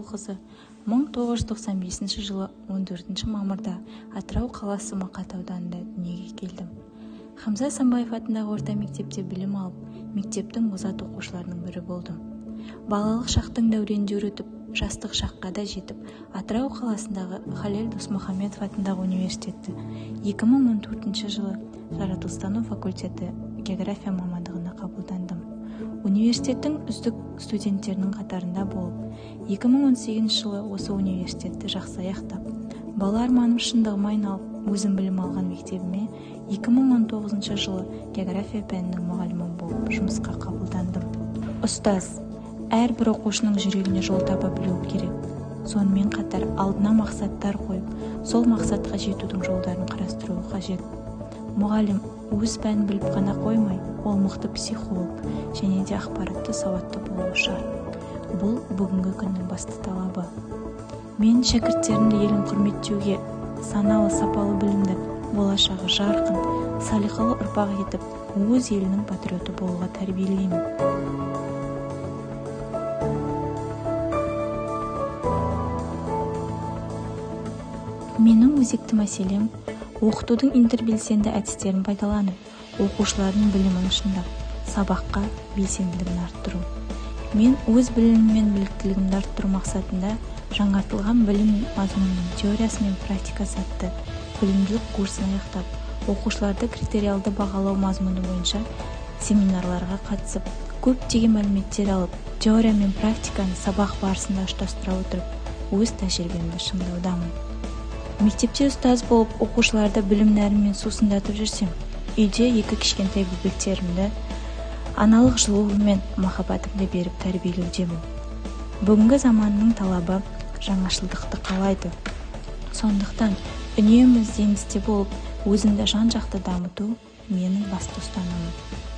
Ерболқызы 1995 жылы 14 мамырда Атырау қаласы Мақат ауданында дүниеге келдім. Хамза Асанбаев атындағы орта мектепте білім алып, мектептің озат оқушыларының бірі болдым. Балалық шақтың дәуренде өтіп, жастық шаққа да жетіп, Атырау қаласындағы Халел Досмұхамедов атындағы университетті 2014 жылы жаратылыстану факультеті география мамандығына қабылдандым. Университеттің үздік студенттерінің қатарында болып, 2018 жылы осы университетті жақсы аяқтап, бала арманым шындығыма айналып, өзім білім алған мектебіме 2019 жылы география пәнінің мұғалімі болып жұмысқа қабылдандым. Ұстаз, әрбір оқушының жүрегіне жол таба білуі керек. Сонымен қатар алдына мақсаттар қойып, сол мақсатқа жетудің жолдарын қарастыруы қажет. Мұғалім өз пәнін біліп қана қоймай, ол мықты психолог және де ақпаратты сауатты болуы шарт. Бұл бүгінгі күннің басты талабы. Мен шәкірттерімді елін құрметтеуге, саналы сапалы білімді, болашағы жарқын, салиқалы ұрпақ етіп, өз елінің патриоты болуға тәрбиелеймін. Менің өзекті мәселем оқытудың интербелсенді әдістерін пайдаланып, оқушылардың білімін шыңдап, сабаққа белсенділігін арттыру. Мен өз білімім мен біліктілігімді арттыру мақсатында жаңартылған білім мазмұнының теориясы мен практикасы атты білімділік курсын аяқтап, оқушыларды критериалды бағалау мазмұны бойынша семинарларға қатысып, көптеген мәліметтер алып, теория мен практиканы сабақ барысында ұштастыра отырып, өз тәжірибемді шыңдаудамын. Мектепте ұстаз болып, оқушыларды білім нәрімен сусындатып жүрсем, үйде екі кішкентай бөбектерімді аналық жылуы мен махаббатымды беріп тәрбиелеудемін. Бүгінгі заманның талабы жаңашылдықты қалайды. Сондықтан үнемі ізденісте болып, өзімді жан-жақты дамыту менің басты ұстанымым.